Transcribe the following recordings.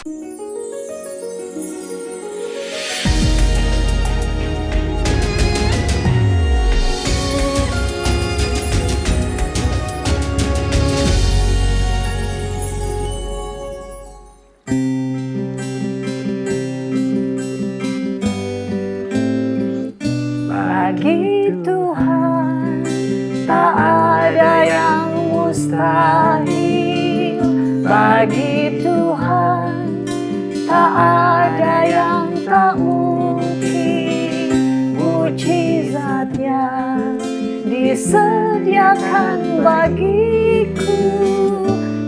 Bagi Tuhan tak ada yang mustahil. Bagi Tuhan tak ada yang tak mungkin. Mujizatnya disediakan bagiku.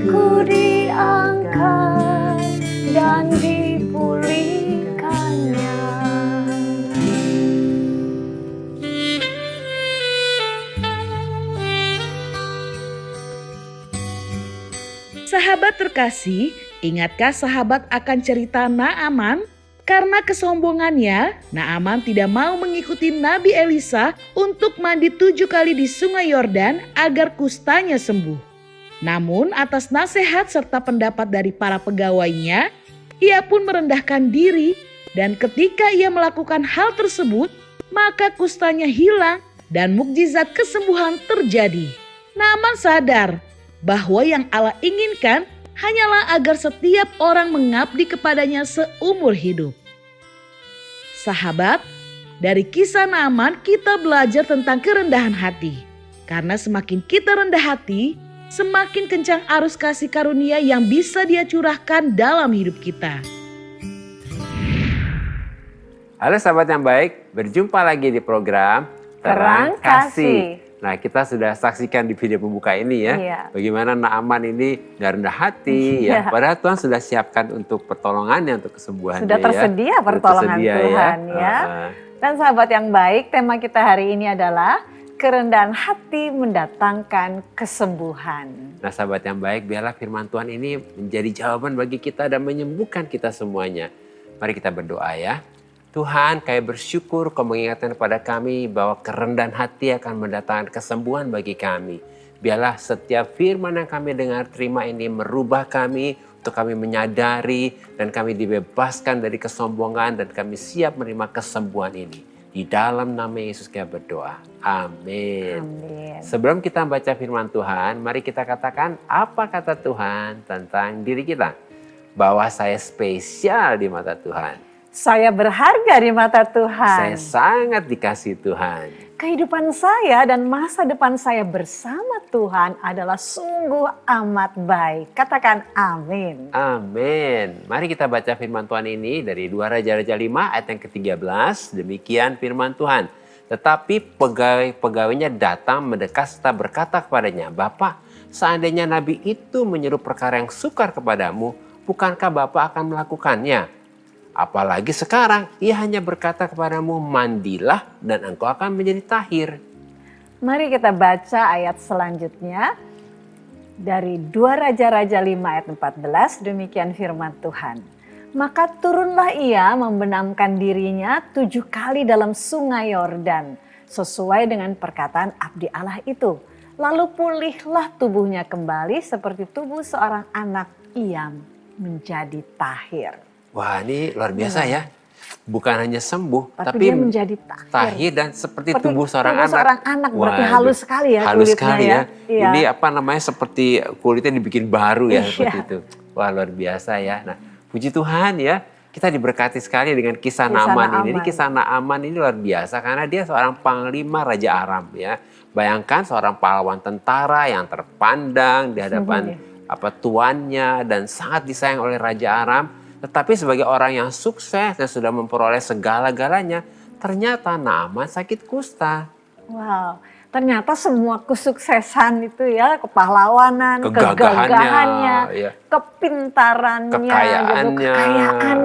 Ku diangkat dan dipulihkannya. Sahabat terkasih, ingatkah sahabat akan cerita Naaman? Karena kesombongannya, Naaman tidak mau mengikuti Nabi Elisa untuk mandi 7 kali di sungai Yordan agar kustanya sembuh. Namun atas nasihat serta pendapat dari para pegawainya, ia pun merendahkan diri dan ketika ia melakukan hal tersebut, maka kustanya hilang dan mukjizat kesembuhan terjadi. Naaman sadar bahwa yang Allah inginkan hanyalah agar setiap orang mengabdi kepadanya seumur hidup. Sahabat, dari kisah Naaman kita belajar tentang kerendahan hati. Karena semakin kita rendah hati, semakin kencang arus kasih karunia yang bisa Dia curahkan dalam hidup kita. Halo sahabat yang baik, berjumpa lagi di program Terang Kasih. Nah, kita sudah saksikan di video pembuka ini ya, Iya. bagaimana Naaman ini gak rendah hati ya. Padahal Tuhan sudah siapkan untuk pertolongannya, untuk kesembuhan Sudah dia, tersedia ya. pertolongan Sudah tersedia, Tuhan ya. Dan sahabat yang baik, tema kita hari ini adalah kerendahan hati mendatangkan kesembuhan. Nah sahabat yang baik, biarlah firman Tuhan ini menjadi jawaban bagi kita dan menyembuhkan kita semuanya. Mari kita berdoa ya. Tuhan, kami bersyukur Kau mengingatkan kepada kami bahwa kerendahan hati akan mendatangkan kesembuhan bagi kami. Biarlah setiap firman yang kami dengar terima ini merubah kami untuk kami menyadari dan kami dibebaskan dari kesombongan dan kami siap menerima kesembuhan ini. Di dalam nama Yesus kami berdoa. Amin. Amin. Sebelum kita baca firman Tuhan, mari kita katakan apa kata Tuhan tentang diri kita. Bahwa saya spesial di mata Tuhan. Saya berharga di mata Saya Tuhan. sangat dikasihi Tuhan. Kehidupan saya dan masa depan saya bersama Tuhan adalah sungguh amat baik. Katakan amin. Amin. Mari kita baca firman Tuhan ini dari 2 Raja-Raja 5 ayat yang ke-13. Demikian firman Tuhan. Tetapi pegawai-pegawainya datang mendekat serta berkata kepadanya, Bapak, seandainya Nabi itu menyuruh perkara yang sukar kepadamu, bukankah Bapak akan melakukannya? Apalagi sekarang ia hanya berkata kepadamu, mandilah dan engkau akan menjadi tahir. Mari kita baca ayat selanjutnya. Dari 2 Raja-Raja 5 ayat 14, demikian firman Tuhan. Maka turunlah ia membenamkan dirinya 7 kali dalam sungai Yordan, sesuai dengan perkataan abdi Allah itu. Lalu pulihlah tubuhnya kembali seperti tubuh seorang anak, ia menjadi tahir. Wah, ini luar biasa ya. Bukan hanya sembuh, Tapi dia menjadi tahir dan seperti tubuh seorang anak. Seorang anak, berarti Waduh, halus sekali ya halus kulitnya sekali ya. Iya. Ini apa namanya, seperti kulitnya dibikin baru ya, Iya. seperti itu. Wah, luar biasa ya. Nah, puji Tuhan ya. Kita diberkati sekali dengan kisah Naaman ini. Kisah Naaman ini luar biasa karena dia seorang panglima Raja Aram ya. Bayangkan seorang pahlawan tentara yang terpandang di hadapan tuannya dan sangat disayang oleh Raja Aram. Tetapi sebagai orang yang sukses dan sudah memperoleh segala-galanya, ternyata Naaman sakit kusta. Wow, ternyata semua kesuksesan itu ya, kepahlawanan, kegagahannya, ya. Kepintarannya, kekayaannya,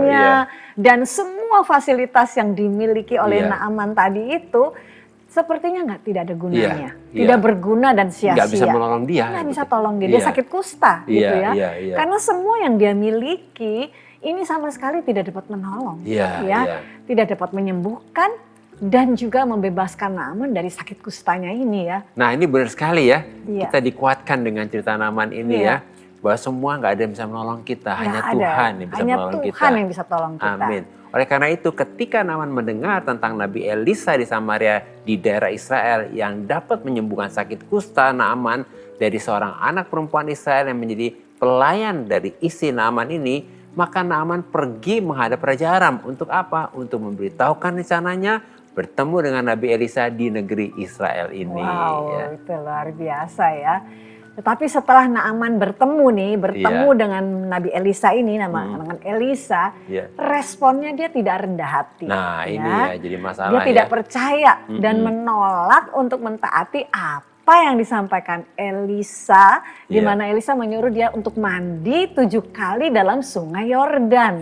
ya. Dan semua fasilitas yang dimiliki oleh Ya. Naaman tadi itu sepertinya tidak ada gunanya, Ya. tidak berguna dan sia-sia. Nggak bisa menolong dia. Nggak bisa tolong dia, dia sakit kusta gitu ya. Iya. Karena semua yang dia miliki ini sama sekali tidak dapat menolong, tidak dapat menyembuhkan dan juga membebaskan Naaman dari sakit kustanya ini ya. Nah ini benar sekali ya, Iya. kita dikuatkan dengan cerita Naaman ini ya. bahwa semua nggak ada yang bisa menolong kita, hanya Nggak ada. Tuhan yang bisa Hanya menolong kita. Tuhan yang bisa tolong kita. Amin. Oleh karena itu ketika Naaman mendengar tentang Nabi Elisa di Samaria di daerah Israel yang dapat menyembuhkan sakit kusta Naaman dari seorang anak perempuan Israel yang menjadi pelayan dari istri Naaman ini, maka Naaman pergi menghadap Raja Aram. Untuk apa? Untuk memberitahukan rencananya bertemu dengan Nabi Elisa di negeri Israel ini. Wow, Ya. itu luar biasa ya. Tetapi setelah Naaman bertemu dengan Nabi Elisa ini, dengan Elisa, responnya dia tidak rendah hati. Nah ini ya jadi masalah. Dia tidak percaya dan menolak untuk mentaati apa yang disampaikan Elisa, di mana Elisa menyuruh dia untuk mandi 7 kali dalam sungai Yordan,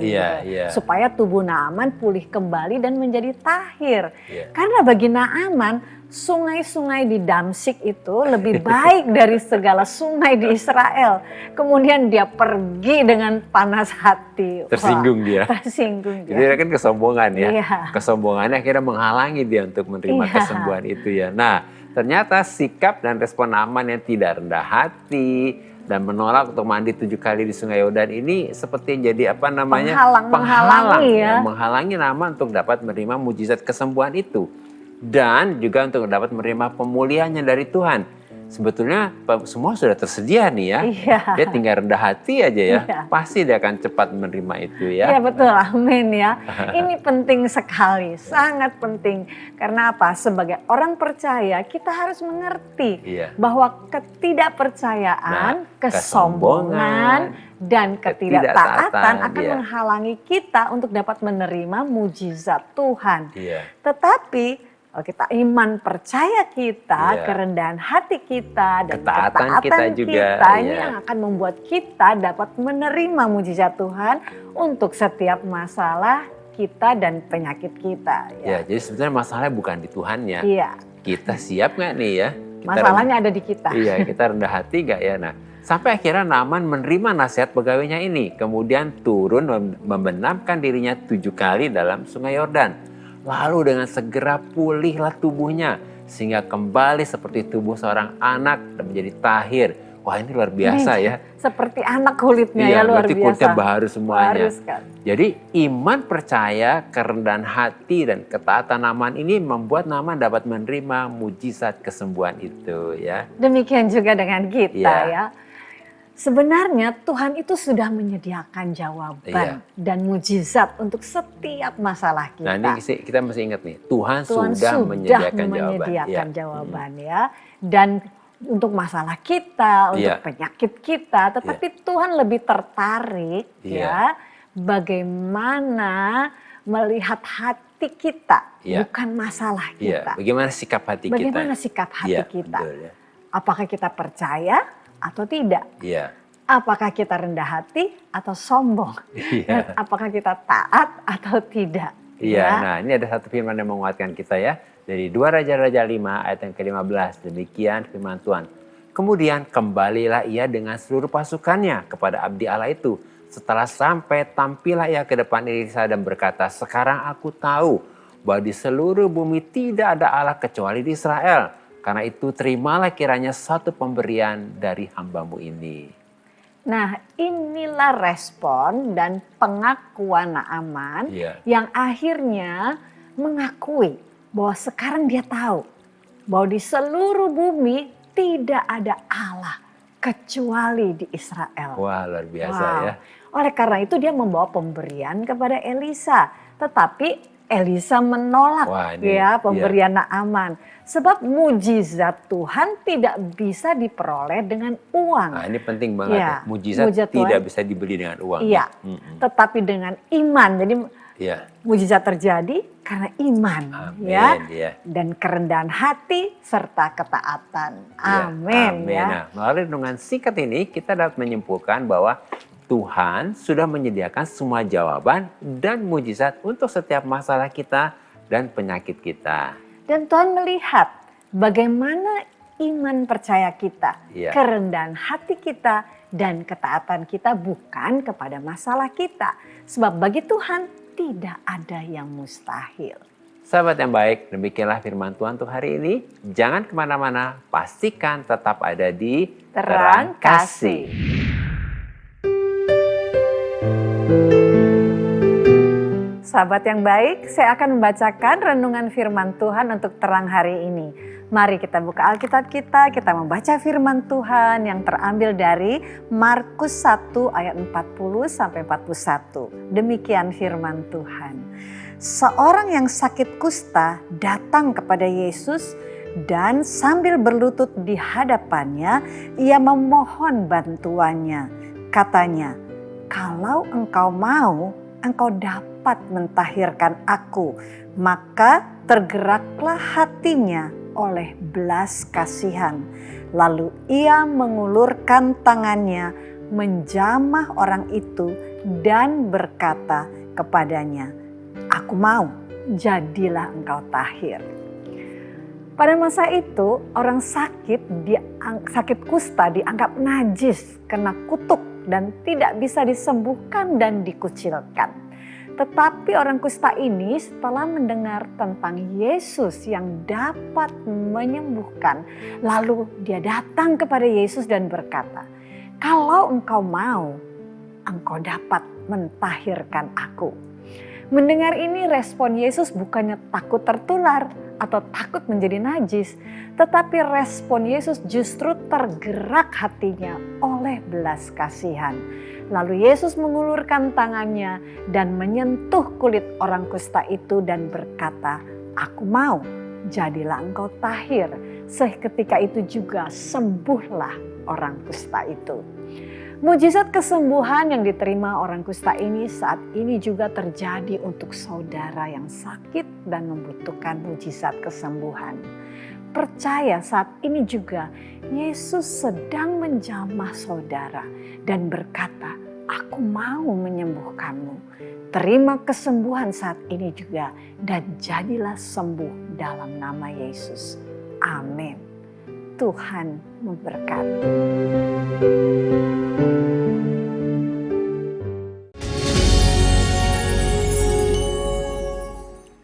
supaya tubuh Naaman pulih kembali dan menjadi tahir. Karena bagi Naaman sungai-sungai di Damsyik itu lebih baik dari segala sungai di Israel. Kemudian dia pergi dengan panas hati. Tersinggung dia. Tersinggung dia. Jadi kan kesombongan ya. Iya. Kesombongannya akhirnya menghalangi dia untuk menerima kesembuhan itu ya. Nah ternyata sikap dan respon Naaman yang tidak rendah hati dan menolak untuk mandi 7 kali di sungai Yordan ini seperti jadi menghalangi Naaman untuk dapat menerima mujizat kesembuhan itu. Dan juga untuk dapat menerima pemulihannya dari Tuhan. Sebetulnya semua sudah tersedia nih ya. Dia tinggal rendah hati aja ya. Pasti dia akan cepat menerima itu ya. Iya betul, amin ya. Ini penting sekali, sangat penting. Karena apa? Sebagai orang percaya kita harus mengerti bahwa ketidakpercayaan, kesombongan, dan ketidaktaatan akan menghalangi kita untuk dapat menerima mujizat Tuhan. Tetapi kalau kita iman percaya kita, kerendahan hati kita, dan ketaatan kita ini yang akan membuat kita dapat menerima mujizat Tuhan untuk setiap masalah kita dan penyakit kita. Ya, jadi sebenarnya masalahnya bukan di Tuhannya. Kita siap nggak nih ya? Masalahnya ada di kita. Iya, kita rendah hati nggak ya? Nah, sampai akhirnya Naaman menerima nasihat pegawainya ini. Kemudian turun membenamkan dirinya 7 kali dalam sungai Yordan. Lalu dengan segera pulihlah tubuhnya sehingga kembali seperti tubuh seorang anak dan menjadi tahir. Wah ini luar biasa ya. Seperti anak kulitnya ya luar biasa. Kulitnya baru semuanya. Kan? Jadi iman percaya, kerendahan hati dan ketaatan Naaman ini membuat Naaman dapat menerima mujizat kesembuhan itu ya. Demikian juga dengan kita ya. Sebenarnya Tuhan itu sudah menyediakan jawaban dan mujizat untuk setiap masalah kita. Nah ini kita mesti ingat nih, Tuhan sudah menyediakan jawaban ya. Dan untuk masalah kita, untuk penyakit kita, tetapi Tuhan lebih tertarik ya bagaimana melihat hati kita, bukan masalah kita. Bagaimana sikap hati kita? Bagaimana sikap hati kita? Betul, apakah kita percaya atau tidak? Apakah kita rendah hati atau sombong? Apakah kita taat atau tidak? Nah ini ada satu firman yang menguatkan kita ya. Dari 2 Raja-Raja 5 ayat yang ke-15. Demikian firman Tuhan. Kemudian kembalilah ia dengan seluruh pasukannya kepada abdi Allah itu. Setelah sampai tampillah ia ke depan Elisa dan berkata, sekarang aku tahu bahwa di seluruh bumi tidak ada Allah kecuali di Israel. Karena itu terimalah kiranya satu pemberian dari hambamu ini. Nah inilah respon dan pengakuan Naaman yang akhirnya mengakui bahwa sekarang dia tahu bahwa di seluruh bumi tidak ada Allah kecuali di Israel. Wah luar biasa ya. Oleh karena itu dia membawa pemberian kepada Elisa. Tetapi Elisa menolak pemberian Naaman. Sebab mujizat Tuhan tidak bisa diperoleh dengan uang. Nah ini penting banget ya. Mujizat tidak Tuhan bisa dibeli dengan uang. Tetapi dengan iman. Jadi mujizat terjadi karena iman. Dan kerendahan hati serta ketaatan. Amin. Nah, melalui renungan singkat ini kita dapat menyimpulkan bahwa Tuhan sudah menyediakan semua jawaban dan mujizat untuk setiap masalah kita dan penyakit kita. Dan Tuhan melihat bagaimana iman percaya kita, kerendahan hati kita, dan ketaatan kita bukan kepada masalah kita. Sebab bagi Tuhan tidak ada yang mustahil. Sahabat yang baik, demikianlah firman Tuhan untuk hari ini. Jangan kemana-mana, pastikan tetap ada di Terang Kasih. sahabat yang baik, saya akan membacakan renungan firman Tuhan untuk terang hari ini. Mari kita buka Alkitab kita membaca firman Tuhan yang terambil dari Markus 1 ayat 40 sampai 41. Demikian firman Tuhan. Seorang yang sakit kusta datang kepada Yesus dan sambil berlutut di hadapannya, ia memohon bantuannya. Katanya, "Kalau engkau mau, engkau dapat mentahirkan aku." Maka tergeraklah hatinya oleh belas kasihan. Lalu ia mengulurkan tangannya, menjamah orang itu dan berkata kepadanya, "Aku mau, jadilah engkau tahir." Pada masa itu orang sakit kusta dianggap najis, kena kutuk dan tidak bisa disembuhkan dan dikucilkan. Tetapi orang kusta ini setelah mendengar tentang Yesus yang dapat menyembuhkan, lalu dia datang kepada Yesus dan berkata, "Kalau engkau mau, engkau dapat mentahirkan aku." Mendengar ini respon Yesus bukannya takut tertular atau takut menjadi najis, tetapi respon Yesus justru tergerak hatinya oleh belas kasihan. Lalu Yesus mengulurkan tangannya dan menyentuh kulit orang kusta itu dan berkata, "Aku mau, jadilah engkau tahir." Seketika itu juga sembuhlah orang kusta itu. Mujizat kesembuhan yang diterima orang kusta ini saat ini juga terjadi untuk saudara yang sakit dan membutuhkan mujizat kesembuhan. Percaya saat ini juga Yesus sedang menjamah saudara dan berkata, "Aku mau menyembuhkanmu." Terima kesembuhan saat ini juga dan jadilah sembuh dalam nama Yesus. Amin. Tuhan memberkati.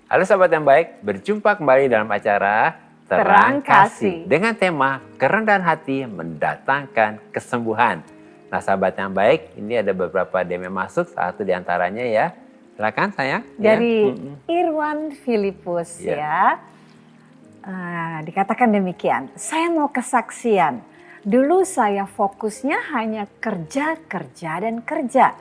Halo sahabat yang baik, berjumpa kembali dalam acara Terang Kasih dengan tema kerendahan hati mendatangkan kesembuhan. Nah sahabat yang baik, ini ada beberapa DM yang masuk, satu diantaranya ya. Silakan sayang. Dari Irwan Filipus ya. Dikatakan demikian, "Saya mau kesaksian. Dulu saya fokusnya hanya kerja dan kerja.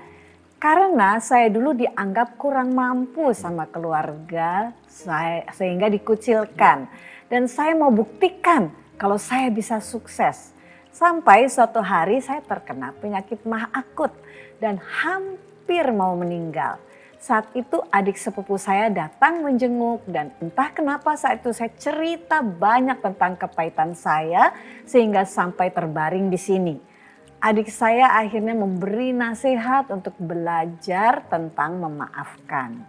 Karena saya dulu dianggap kurang mampu sama keluarga saya, sehingga dikucilkan. Dan saya mau buktikan kalau saya bisa sukses. Sampai suatu hari saya terkena penyakit mah akut dan hampir mau meninggal. Saat itu adik sepupu saya datang menjenguk dan entah kenapa saat itu saya cerita banyak tentang kepahitan saya sehingga sampai terbaring di sini. Adik saya akhirnya memberi nasihat untuk belajar tentang memaafkan.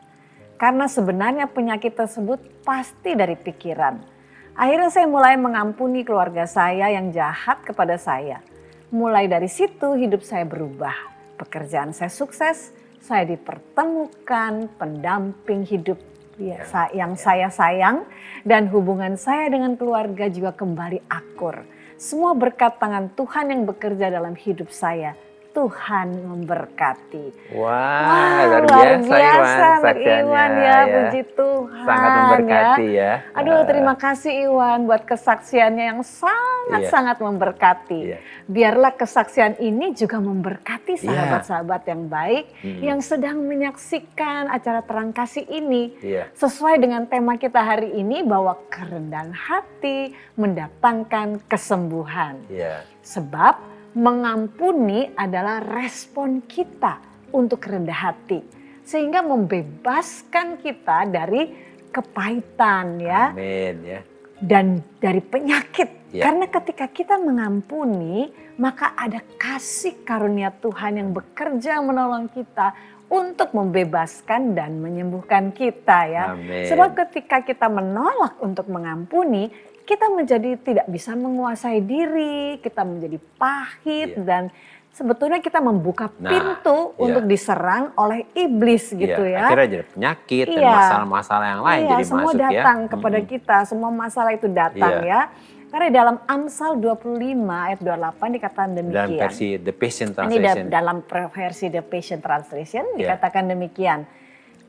Karena sebenarnya penyakit tersebut pasti dari pikiran. Akhirnya saya mulai mengampuni keluarga saya yang jahat kepada saya. Mulai dari situ hidup saya berubah. Pekerjaan saya sukses, saya dipertemukan pendamping hidup yang saya sayang, dan hubungan saya dengan keluarga juga kembali akur. Semua berkat tangan Tuhan yang bekerja dalam hidup saya. Tuhan memberkati. Wah, luar biasa Iwan ya, puji Tuhan. Sangat memberkati ya. Aduh, terima kasih Iwan buat kesaksiannya yang sangat memberkati. Biarlah kesaksian ini juga memberkati sahabat-sahabat yang baik yang sedang menyaksikan acara Terang Kasih ini. Sesuai dengan tema kita hari ini bahwa kerendahan hati mendatangkan kesembuhan. Sebab mengampuni adalah respon kita untuk rendah hati. Sehingga membebaskan kita dari kepahitan ya. Amin ya. Dan dari penyakit. Karena ketika kita mengampuni, maka ada kasih karunia Tuhan yang bekerja menolong kita untuk membebaskan dan menyembuhkan kita ya. Amin. Sebab ketika kita menolak untuk mengampuni, kita menjadi tidak bisa menguasai diri, kita menjadi pahit dan sebetulnya kita membuka pintu untuk diserang oleh iblis gitu ya. Akhirnya jadi penyakit dan masalah-masalah yang lain jadi semua masuk datang kepada kita, semua masalah itu datang ya. Karena dalam Amsal 25 ayat 28 dikatakan demikian. Dalam versi The Passion Translation. Ini dalam versi The Passion Translation dikatakan demikian.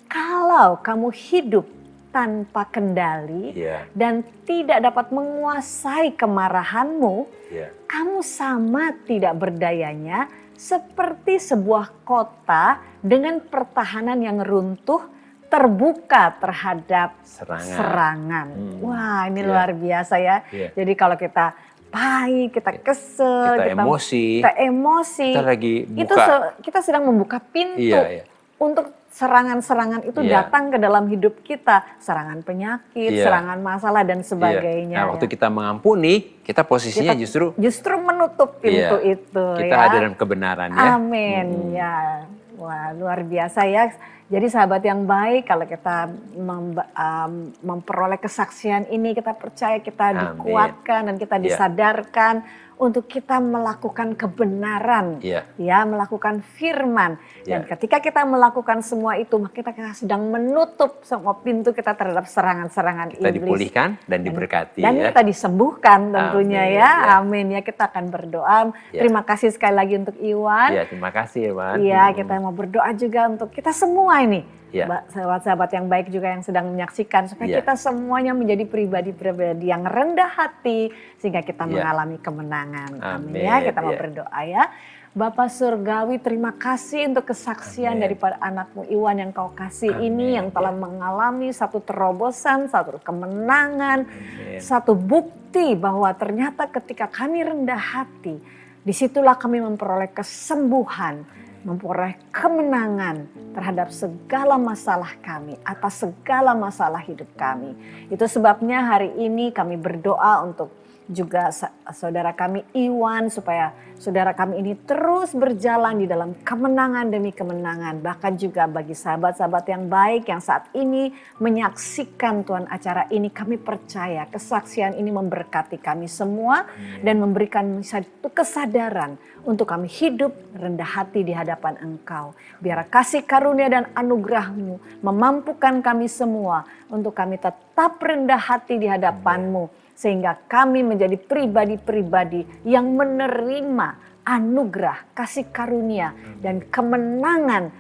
Kalau kamu hidup tanpa kendali Iya. dan tidak dapat menguasai kemarahanmu, Iya. kamu sama tidak berdayanya seperti sebuah kota dengan pertahanan yang runtuh terbuka terhadap serangan. Wah, ini Iya. luar biasa ya. Iya. Jadi kalau kita pahit, kita kesel, Kita emosi. emosi, Kita lagi itu buka. kita sedang membuka pintu Iya. untuk serangan-serangan itu Iya. datang ke dalam hidup kita, serangan penyakit, Iya. serangan masalah dan Iya. sebagainya. Nah, waktu ya. kita mengampuni, kita posisinya Kita justru menutup pintu iya, itu. kita ya. ada dalam kebenaran ya. Amin. Ya, wah luar biasa ya. Jadi sahabat yang baik, kalau kita memperoleh kesaksian ini, kita percaya kita Amin. dikuatkan dan kita Iya. disadarkan untuk kita melakukan kebenaran, Iya. ya, melakukan firman. Dan Iya. ketika kita melakukan semua itu, maka kita sedang menutup semua pintu kita terhadap serangan-serangan Kita iblis. dipulihkan dan diberkati Dan ya. kita disembuhkan tentunya Amin, ya. ya. Amin ya, kita akan berdoa. Ya. Terima kasih sekali lagi untuk Iwan. Iya, terima kasih Irwan. Iya, kita mau berdoa juga untuk kita semua ini. Ya. Sahabat-sahabat yang baik juga yang sedang menyaksikan. Supaya Ya. kita semuanya menjadi pribadi-pribadi yang rendah hati. Sehingga kita Ya. mengalami kemenangan. Amin Amin, ya, kita mau ya. berdoa ya. Bapak Surgawi, terima kasih untuk kesaksian Amin. daripada anakmu Iwan yang kau kasih Amin, ini. Yang telah ya. mengalami satu terobosan, satu kemenangan. Amin. Satu bukti bahwa ternyata ketika kami rendah hati, disitulah kami memperoleh kesembuhan, memperoleh kemenangan terhadap segala masalah kami, atas segala masalah hidup kami. Itu sebabnya hari ini kami berdoa untuk juga saudara kami Iwan, supaya saudara kami ini terus berjalan di dalam kemenangan demi kemenangan. Bahkan juga bagi sahabat-sahabat yang baik yang saat ini menyaksikan Tuhan acara ini, kami percaya kesaksian ini memberkati kami semua dan memberikan satu kesadaran untuk kami hidup rendah hati di hadapan Engkau. Biar kasih karunia dan anugerah-Mu memampukan kami semua untuk kami tetap rendah hati di hadapan-Mu. Sehingga kami menjadi pribadi-pribadi yang menerima anugerah, kasih karunia, dan kemenangan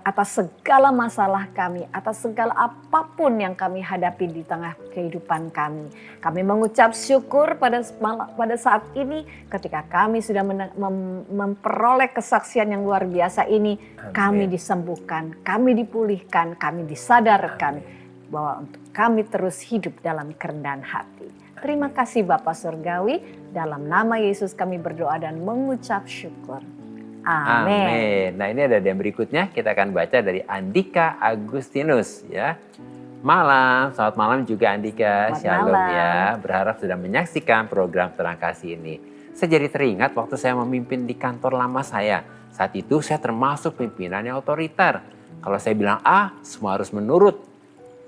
atas segala masalah kami, atas segala apapun yang kami hadapi di tengah kehidupan kami. Kami mengucap syukur pada saat ini ketika kami sudah memperoleh kesaksian yang luar biasa ini. Amin. Kami disembuhkan, kami dipulihkan, kami disadarkan bahwa untuk kami terus hidup dalam kerendahan hati. Terima kasih Bapak Surgawi, dalam nama Yesus kami berdoa dan mengucap syukur. Amin. Amin. Nah, ini ada yang berikutnya, kita akan baca dari Andika Agustinus ya. Selamat malam juga Andika. Selamat Shalom malam. ya. Berharap sudah menyaksikan program Terang Kasih ini. Saya jadi teringat waktu saya memimpin di kantor lama saya. Saat itu saya termasuk pimpinan yang otoriter. Kalau saya bilang A, semua harus menurut.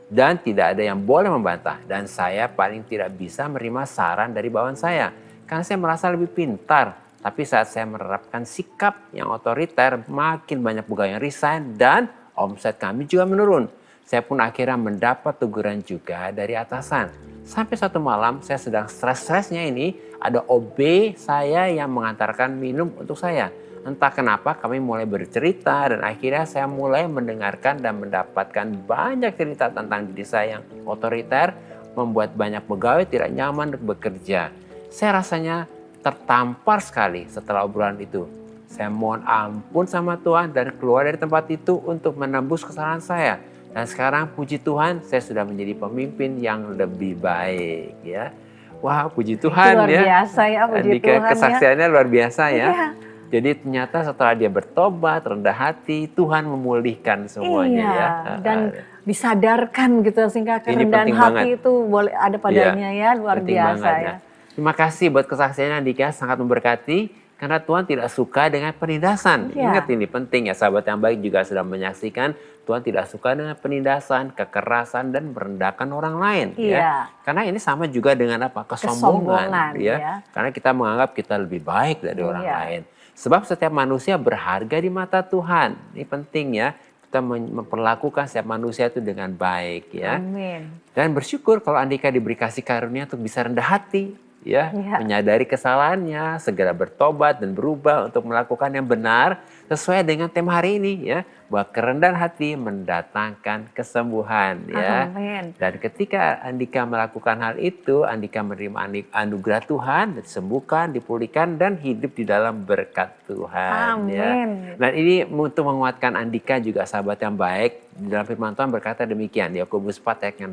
Dan tidak ada yang boleh membantah. Dan saya paling tidak bisa menerima saran dari bawahan saya. Karena saya merasa lebih pintar. Tapi saat saya menerapkan sikap yang otoriter, makin banyak pegawai yang resign dan omset kami juga menurun. Saya pun akhirnya mendapat teguran juga dari atasan. Sampai satu malam saya sedang stres-stresnya ini, ada OB saya yang mengantarkan minum untuk saya. Entah kenapa kami mulai bercerita dan akhirnya saya mulai mendengarkan dan mendapatkan banyak cerita tentang diri saya yang otoriter, membuat banyak pegawai tidak nyaman untuk bekerja. Saya rasanya tertampar sekali setelah obrolan itu. Saya mohon ampun sama Tuhan dan keluar dari tempat itu untuk menembus kesalahan saya. Dan sekarang puji Tuhan saya sudah menjadi pemimpin yang lebih baik ya. Wah, puji Tuhan luar ya. biasa ya, puji Andika, Tuhan ya. kesaksiannya luar biasa ya. Iya. Jadi ternyata setelah dia bertobat, rendah hati, Tuhan memulihkan semuanya Iya, ya. dan disadarkan gitu sehingga Ini kerendahan penting hati banget. itu boleh ada padanya ya, luar penting biasa banget, ya. Terima kasih buat kesaksiannya Andika, sangat memberkati. Karena Tuhan tidak suka dengan penindasan. Iya. Ingat ini penting ya, sahabat yang baik juga sudah menyaksikan. Tuhan tidak suka dengan penindasan, kekerasan, dan merendahkan orang lain. Iya. Ya. Karena ini sama juga dengan apa? Kesombongan, ya. ya. Karena kita menganggap kita lebih baik dari orang Iya. lain. Sebab setiap manusia berharga di mata Tuhan. Ini penting ya. Kita memperlakukan setiap manusia itu dengan baik ya. Amin. Dan bersyukur kalau Andika diberi kasih karunia untuk bisa rendah hati. Ya, Iya. menyadari kesalahannya, segera bertobat dan berubah untuk melakukan yang benar. sesuai dengan tema hari ini ya, bahwa kerendahan hati mendatangkan kesembuhan ya. Amin. Dan ketika Andika melakukan hal itu, Andika menerima anugerah Tuhan, disembuhkan, dipulihkan dan hidup di dalam berkat Tuhan ya. Amin. Dan ini untuk menguatkan Andika juga sahabat yang baik, di dalam firman Tuhan berkata demikian, Yakobus 4 ayat 6.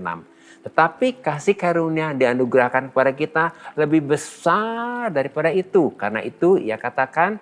Tetapi kasih karunia yang dianugerahkan kepada kita lebih besar daripada itu. Karena itu ia katakan,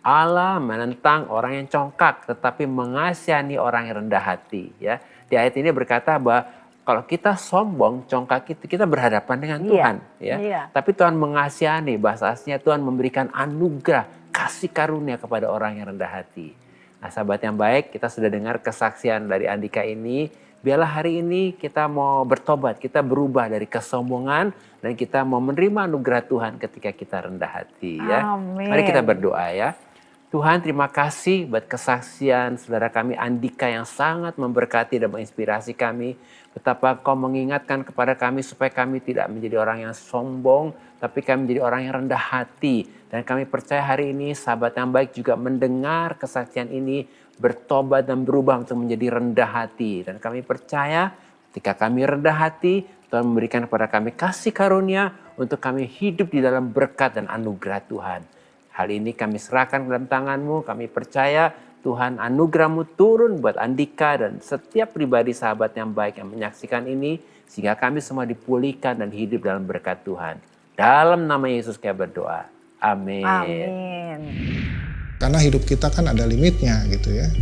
Allah menentang orang yang congkak tetapi mengasihani orang yang rendah hati ya. Di ayat ini berkata bahwa kalau kita sombong, congkak kita berhadapan dengan Tuhan ya. Tapi Tuhan mengasihani, bahasa aslinya Tuhan memberikan anugerah, kasih karunia kepada orang yang rendah hati. Nah, sahabat yang baik, kita sudah dengar kesaksian dari Andika ini. Biarlah hari ini kita mau bertobat, kita berubah dari kesombongan dan kita mau menerima anugerah Tuhan ketika kita rendah hati ya. Amin. Mari kita berdoa ya. Tuhan, terima kasih buat kesaksian saudara kami Andika yang sangat memberkati dan menginspirasi kami. Betapa Kau mengingatkan kepada kami supaya kami tidak menjadi orang yang sombong, tapi kami menjadi orang yang rendah hati. Dan kami percaya hari ini sahabat yang baik juga mendengar kesaksian ini, bertobat dan berubah untuk menjadi rendah hati. Dan kami percaya ketika kami rendah hati, Tuhan memberikan kepada kami kasih karunia untuk kami hidup di dalam berkat dan anugerah Tuhan. Hal ini kami serahkan ke dalam tangan-Mu, kami percaya Tuhan anugerah-Mu turun buat Andika dan setiap pribadi sahabat yang baik yang menyaksikan ini, sehingga kami semua dipulihkan dan hidup dalam berkat Tuhan. Dalam nama Yesus kami berdoa. Amin. Amin. Karena hidup kita kan ada limitnya gitu ya,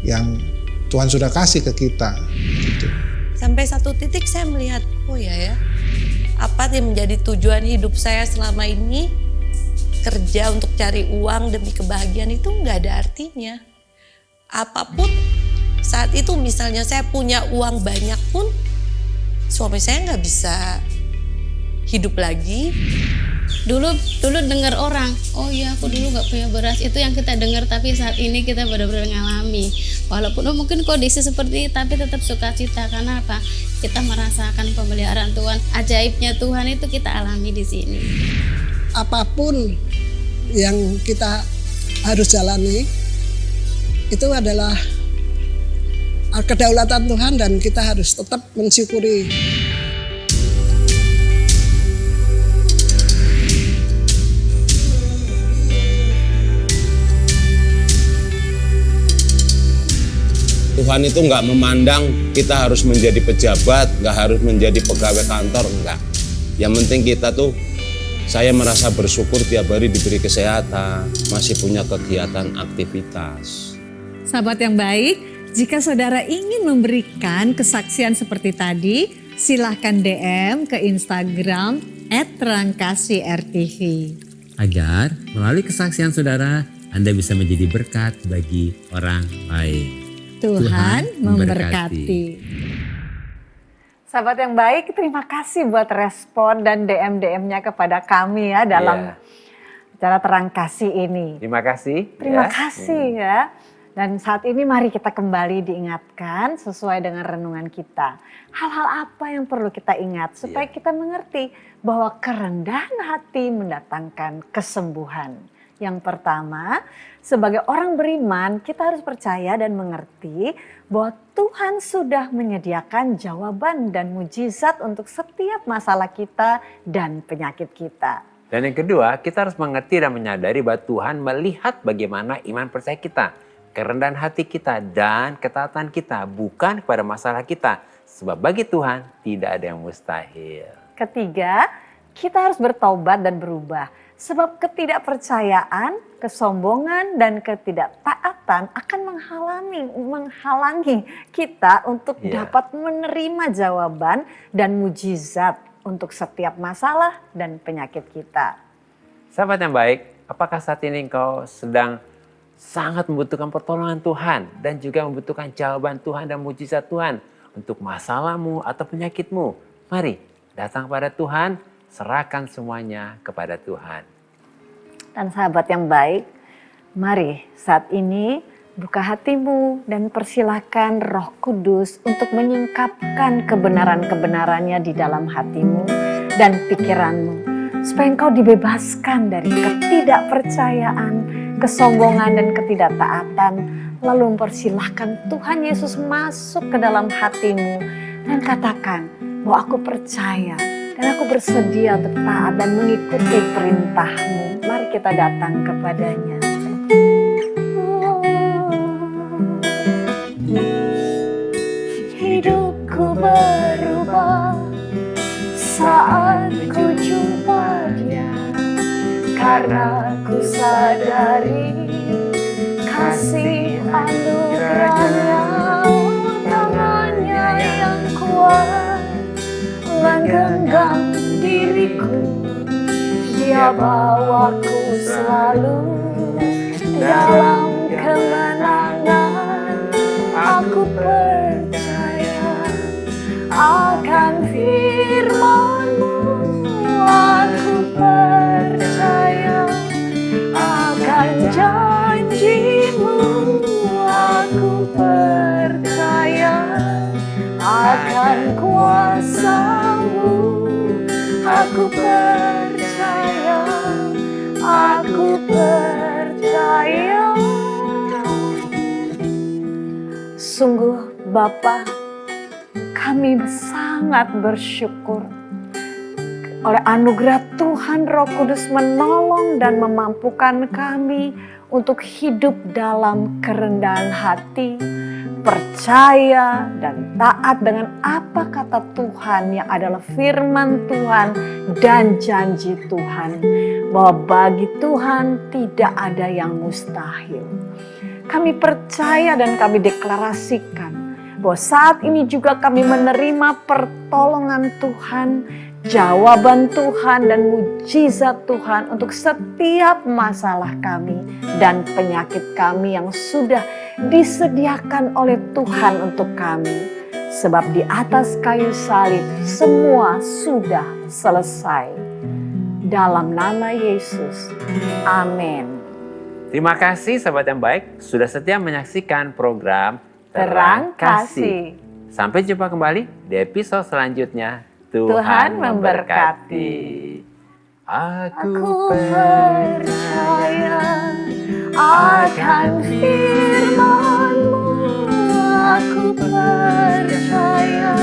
yang Tuhan sudah kasih ke kita gitu. Sampai satu titik saya melihat, oh ya, apa yang menjadi tujuan hidup saya selama ini, kerja untuk cari uang demi kebahagiaan itu nggak ada artinya. Apapun saat itu misalnya saya punya uang banyak pun suami saya nggak bisa hidup lagi. Dulu dengar orang, oh iya aku dulu nggak punya beras, itu yang kita dengar, tapi saat ini kita benar-benar ngalami. Walaupun mungkin kondisi seperti itu, tapi tetap sukacita. Karena apa? Kita merasakan pemeliharaan Tuhan, ajaibnya Tuhan itu kita alami di sini. Apapun yang kita harus jalani itu adalah kedaulatan Tuhan dan kita harus tetap mensyukuri. Tuhan itu nggak memandang kita harus menjadi pejabat, nggak harus menjadi pegawai kantor, enggak. Yang penting kita tuh, saya merasa bersyukur tiap hari diberi kesehatan, masih punya kegiatan aktivitas. Sahabat yang baik, jika saudara ingin memberikan kesaksian seperti tadi, silahkan DM ke Instagram @terangkasih_rtv. Agar melalui kesaksian saudara, Anda bisa menjadi berkat bagi orang lain. Tuhan memberkati. Sahabat yang baik, terima kasih buat respon dan DM-nya kepada kami ya dalam acara Terang Kasih ini. Terima kasih. Terima kasih ya. Dan saat ini mari kita kembali diingatkan sesuai dengan renungan kita. Hal-hal apa yang perlu kita ingat supaya kita mengerti bahwa kerendahan hati mendatangkan kesembuhan. Yang pertama, sebagai orang beriman kita harus percaya dan mengerti bahwa Tuhan sudah menyediakan jawaban dan mujizat untuk setiap masalah kita dan penyakit kita. Dan yang kedua, kita harus mengerti dan menyadari bahwa Tuhan melihat bagaimana iman percaya kita, kerendahan hati kita dan ketaatan kita bukan kepada masalah kita. Sebab bagi Tuhan tidak ada yang mustahil. Ketiga, kita harus bertobat dan berubah. Sebab ketidakpercayaan, kesombongan, dan ketidaktaatan akan menghalangi kita untuk dapat menerima jawaban dan mujizat untuk setiap masalah dan penyakit kita. Sahabat yang baik, apakah saat ini engkau sedang sangat membutuhkan pertolongan Tuhan dan juga membutuhkan jawaban Tuhan dan mujizat Tuhan untuk masalahmu atau penyakitmu? Mari datang kepada Tuhan, serahkan semuanya kepada Tuhan. Dan sahabat yang baik, mari saat ini buka hatimu dan persilahkan Roh Kudus untuk menyingkapkan kebenaran-kebenarannya di dalam hatimu dan pikiranmu. Supaya engkau dibebaskan dari ketidakpercayaan kesombongan dan ketidaktaatan, lalu mempersilahkan Tuhan Yesus masuk ke dalam hatimu dan katakan bahwa aku percaya dan aku bersedia untuk taat dan mengikuti perintah-Mu. Mari kita datang kepadanya. Hidupku berubah saat ku jumpa Dia, karena ku sadari kasih anugerahnya, tangannya yang kuat menggenggam diriku. Dia bawaku selalu dalam kemenangan. Aku percaya akan firman-Mu, aku percaya akan janji-Mu, aku percaya akan kuasa-Mu, aku percaya, aku percaya. Sungguh Bapa, kami sangat bersyukur oleh anugerah Tuhan Roh Kudus menolong dan memampukan kami untuk hidup dalam kerendahan hati, percaya dan taat dengan apa kata Tuhan yang adalah firman Tuhan dan janji Tuhan, bahwa bagi Tuhan tidak ada yang mustahil. Kami percaya dan kami deklarasikan bahwa saat ini juga kami menerima pertolongan Tuhan, jawaban Tuhan dan mujizat Tuhan untuk setiap masalah kami dan penyakit kami yang sudah disediakan oleh Tuhan untuk kami. Sebab di atas kayu salib semua sudah selesai. Dalam nama Yesus, amin. Terima kasih sahabat yang baik sudah setia menyaksikan program Terang Kasih. Sampai jumpa kembali di episode selanjutnya. Tuhan memberkati. Aku percaya akan firman-Mu, aku percaya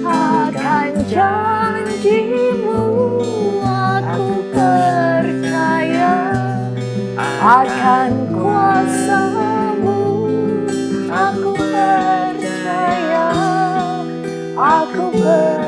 akan janji-Mu, aku percaya akan kuasa-Mu, aku percaya, aku percaya.